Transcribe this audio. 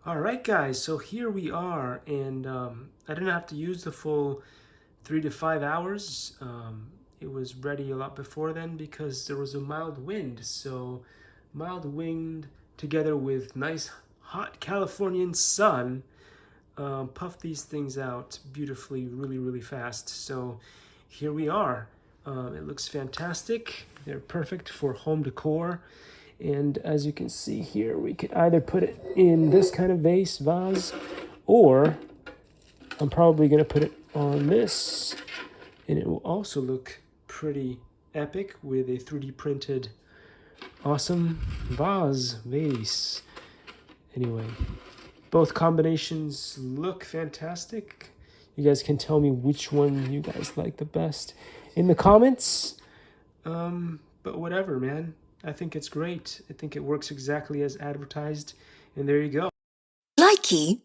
All right, guys, so here we are, and I didn't have to use the full 3 to 5 hours. It was ready a lot before then because there was a mild wind. So, mild wind together with nice hot Californian sun puffed these things out beautifully, really, really fast. So, here we are. It looks fantastic. They're perfect for home decor. And as you can see here, we could either put it in this kind of vase, or I'm probably going to put it on this. And it will also look pretty epic with a 3D printed awesome vase. Anyway, both combinations look fantastic. You guys can tell me which one you guys like the best in the comments. But whatever, man. I think it's great. I think it works exactly as advertised. And there you go. Likey.